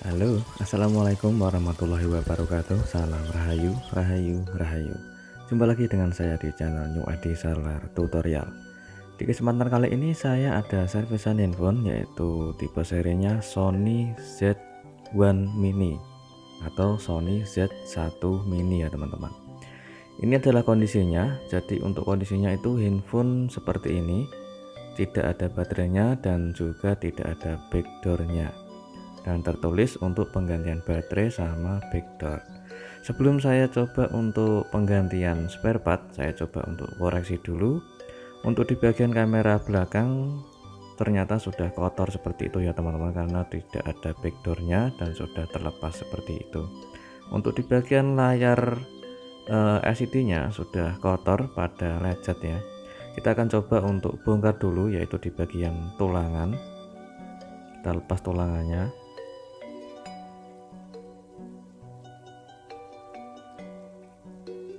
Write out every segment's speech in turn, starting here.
Halo, assalamualaikum warahmatullahi wabarakatuh. Salam rahayu, rahayu, rahayu. Jumpa lagi dengan saya di channel New Adi Solar Tutorial. Di kesempatan kali ini saya ada servisan handphone yaitu tipe serinya Sony Z1 Mini atau Sony Z1 Mini ya teman-teman. Ini adalah kondisinya. Jadi untuk kondisinya itu handphone seperti ini, tidak ada baterainya dan juga tidak ada backdoornya, dan tertulis untuk penggantian baterai sama backdoor. Sebelum saya coba untuk penggantian spare part, saya coba untuk koreksi dulu. Untuk di bagian kamera belakang ternyata sudah kotor seperti itu ya teman-teman, karena tidak ada backdoornya dan sudah terlepas seperti itu. Untuk di bagian layar LCD-nya sudah kotor pada lecet ya. Kita akan coba untuk bongkar dulu, yaitu di bagian tulangan. Kita lepas tulangannya.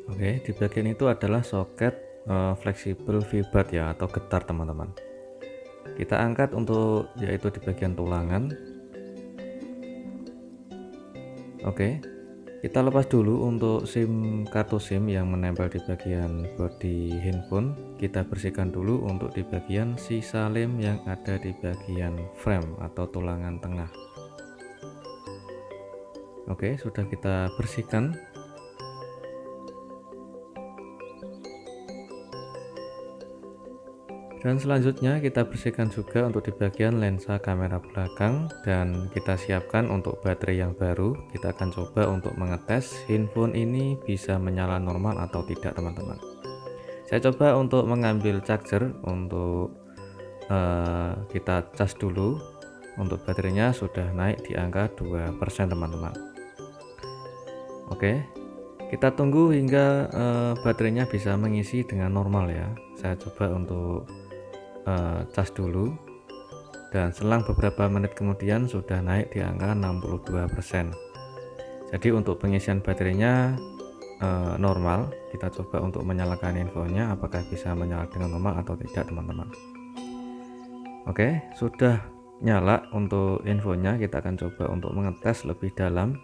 Oke, di bagian itu adalah soket fleksibel VBAT ya, atau getar teman-teman. Kita angkat untuk yaitu di bagian tulangan. Oke, kita lepas dulu untuk kartu SIM yang menempel di bagian bodi handphone. Kita bersihkan dulu untuk di bagian sisa lem yang ada di bagian frame atau tulangan tengah. Oke, sudah kita bersihkan. Dan selanjutnya kita bersihkan juga untuk di bagian lensa kamera belakang, dan kita siapkan untuk baterai yang baru. Kita akan coba untuk mengetes handphone ini bisa menyala normal atau tidak teman-teman. Saya coba untuk mengambil charger untuk kita cas dulu. Untuk baterainya sudah naik di angka 2% teman-teman. Oke, kita tunggu hingga baterainya bisa mengisi dengan normal ya. Saya coba untuk cas dulu, dan selang beberapa menit kemudian sudah naik di angka 62%. Jadi untuk pengisian baterainya normal. Kita coba untuk menyalakan infonya apakah bisa menyala dengan normal atau tidak teman-teman. Oke, sudah nyala untuk infonya. Kita akan coba untuk mengetes lebih dalam.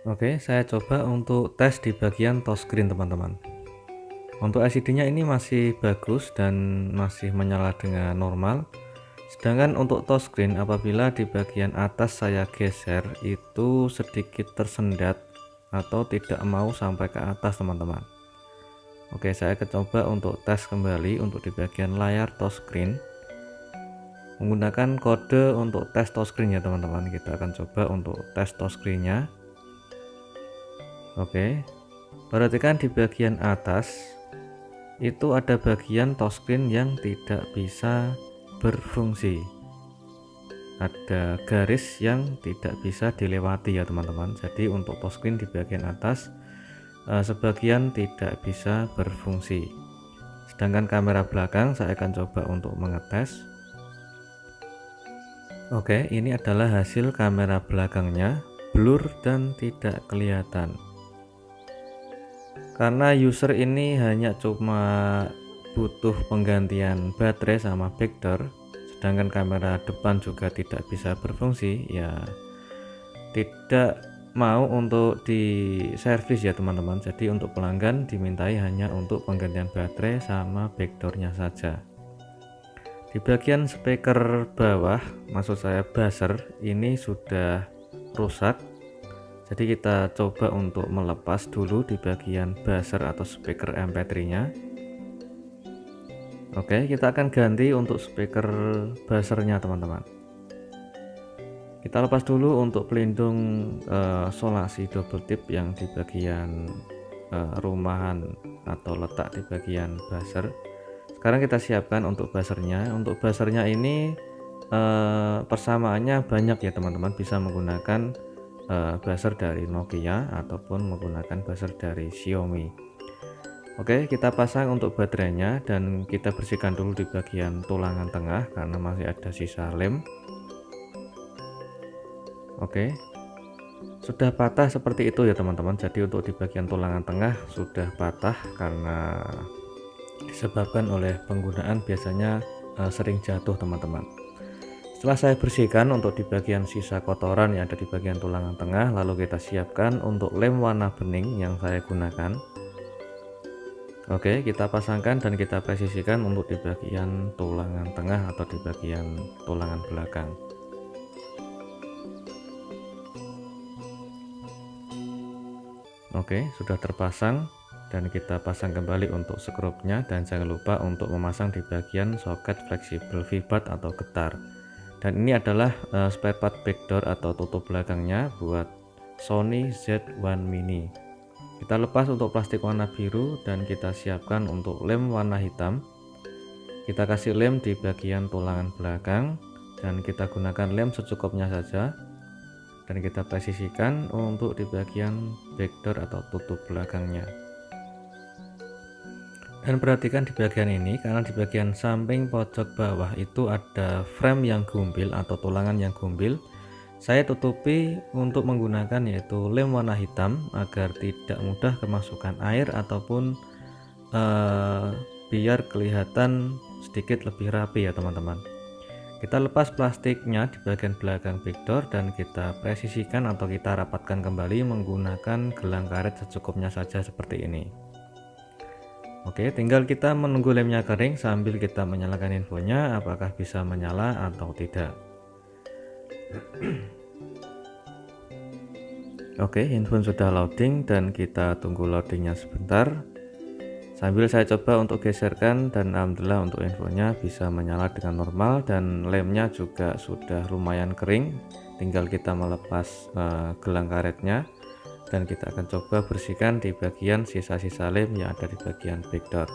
Oke, saya coba untuk tes di bagian touchscreen teman-teman. Untuk LCD-nya ini masih bagus dan masih menyala dengan normal. Sedangkan untuk touchscreen, apabila di bagian atas saya geser itu sedikit tersendat atau tidak mau sampai ke atas teman-teman. Oke, saya coba untuk tes kembali untuk di bagian layar touchscreen menggunakan kode untuk tes touchscreen ya teman-teman. Kita akan coba untuk tes touchscreen-nya. Oke, perhatikan di bagian atas itu ada bagian touchscreen yang tidak bisa berfungsi. Ada garis yang tidak bisa dilewati ya teman-teman. Jadi untuk touchscreen di bagian atas sebagian tidak bisa berfungsi. Sedangkan kamera belakang saya akan coba untuk mengetes. Oke, ini adalah hasil kamera belakangnya, blur dan tidak kelihatan. Karena user ini hanya cuma butuh penggantian baterai sama backdoor, sedangkan kamera depan juga tidak bisa berfungsi, ya tidak mau untuk diservis ya teman-teman. Jadi untuk pelanggan dimintai hanya untuk penggantian baterai sama backdoornya saja. Di bagian speaker bawah, maksud saya buzzer, ini sudah rusak. Jadi kita coba untuk melepas dulu di bagian buzzer atau speaker MP3-nya. Oke, kita akan ganti untuk speaker buzzernya teman-teman. Kita lepas dulu untuk pelindung solasi double tip yang di bagian rumahan atau letak di bagian buzzer. Sekarang kita siapkan untuk buzzernya. Untuk buzzernya ini persamaannya banyak ya teman-teman, bisa menggunakan buzzer dari Nokia ataupun menggunakan buzzer dari Xiaomi. Oke, kita pasang untuk baterainya dan kita bersihkan dulu di bagian tulangan tengah karena masih ada sisa lem. Oke, sudah patah seperti itu ya teman-teman. Jadi untuk di bagian tulangan tengah sudah patah karena disebabkan oleh penggunaan biasanya sering jatuh teman-teman. Setelah saya bersihkan untuk di bagian sisa kotoran yang ada di bagian tulangan tengah, lalu kita siapkan untuk lem warna bening yang saya gunakan. Oke, kita pasangkan dan kita presisikan untuk di bagian tulangan tengah atau di bagian tulangan belakang. Oke, sudah terpasang dan kita pasang kembali untuk skrupnya, dan jangan lupa untuk memasang di bagian soket fleksibel vibat atau getar. Dan ini adalah spare part backdoor atau tutup belakangnya buat Sony Z1 Mini. Kita lepas untuk plastik warna biru dan kita siapkan untuk lem warna hitam. Kita kasih lem di bagian tulangan belakang dan kita gunakan lem secukupnya saja. Dan kita presisikan untuk di bagian backdoor atau tutup belakangnya. Dan perhatikan di bagian ini, karena di bagian samping pojok bawah itu ada frame yang gumbil atau tulangan yang gumbil. Saya tutupi untuk menggunakan yaitu lem warna hitam agar tidak mudah kemasukan air ataupun biar kelihatan sedikit lebih rapi ya teman-teman. Kita lepas plastiknya di bagian belakang backdoor dan kita presisikan atau kita rapatkan kembali menggunakan gelang karet secukupnya saja seperti ini. Oke, tinggal kita menunggu lemnya kering sambil kita menyalakan infonya apakah bisa menyala atau tidak. Oke, handphone sudah loading dan kita tunggu loadingnya sebentar. Sambil saya coba untuk geserkan dan alhamdulillah untuk infonya bisa menyala dengan normal dan lemnya juga sudah lumayan kering. Tinggal kita melepas gelang karetnya dan kita akan coba bersihkan di bagian sisa-sisa lem yang ada di bagian backdoor.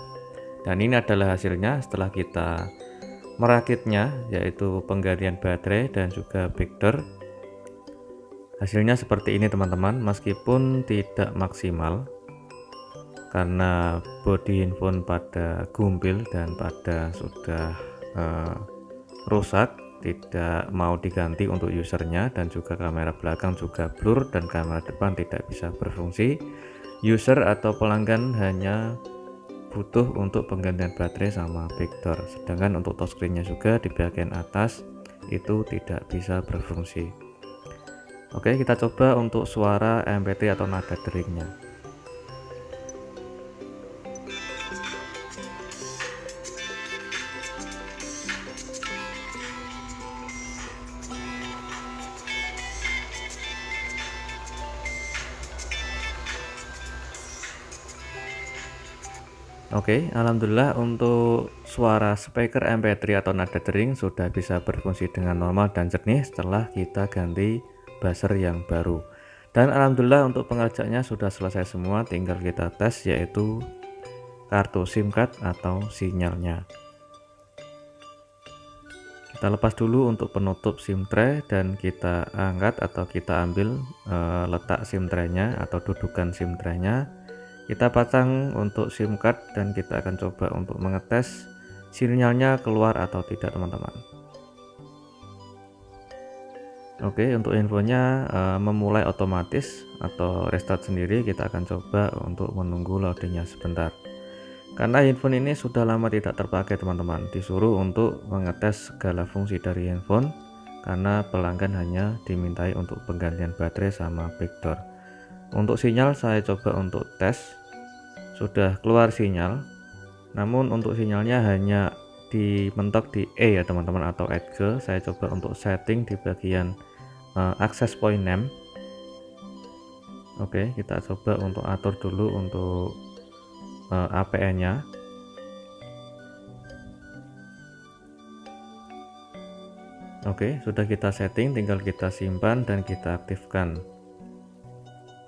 Dan ini adalah hasilnya setelah kita merakitnya, yaitu penggantian baterai dan juga backdoor. Hasilnya seperti ini teman-teman, meskipun tidak maksimal karena bodi handphone pada gumbil dan pada sudah rusak, tidak mau diganti untuk usernya, dan juga kamera belakang juga blur dan kamera depan tidak bisa berfungsi. User atau pelanggan hanya butuh untuk penggantian baterai sama backdoor, sedangkan untuk touchscreennya juga di bagian atas itu tidak bisa berfungsi. Oke, kita coba untuk suara MP3 atau nada deringnya. Oke, alhamdulillah untuk suara speaker MP3 atau nada dering sudah bisa berfungsi dengan normal dan jernih setelah kita ganti buzzer yang baru. Dan alhamdulillah untuk pengerjaannya sudah selesai semua, tinggal kita tes yaitu kartu SIM card atau sinyalnya. Kita lepas dulu untuk penutup SIM tray dan kita angkat atau kita ambil letak SIM tray-nya atau dudukan SIM tray-nya. Kita pasang untuk SIM card dan kita akan coba untuk mengetes sinyalnya keluar atau tidak teman-teman. Oke, untuk infonya memulai otomatis atau restart sendiri. Kita akan coba untuk menunggu loadingnya sebentar. Karena handphone ini sudah lama tidak terpakai teman-teman, disuruh untuk mengetes segala fungsi dari handphone karena pelanggan hanya dimintai untuk penggantian baterai sama backdoor. Untuk sinyal saya coba untuk tes, sudah keluar sinyal, namun untuk sinyalnya hanya dimentok di E ya teman-teman atau Edge. Saya coba untuk setting di bagian access point name. Oke, kita coba untuk atur dulu untuk APN-nya. Oke, sudah kita setting, tinggal kita simpan dan kita aktifkan.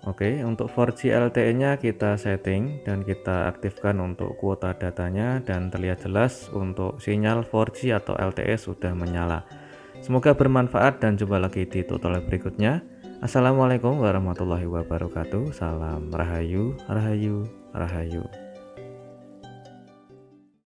Oke, untuk 4G LTE-nya kita setting dan kita aktifkan untuk kuota datanya, dan terlihat jelas untuk sinyal 4G atau LTE sudah menyala. Semoga bermanfaat dan jumpa lagi di tutorial berikutnya. Assalamualaikum warahmatullahi wabarakatuh. Salam Rahayu, Rahayu, Rahayu.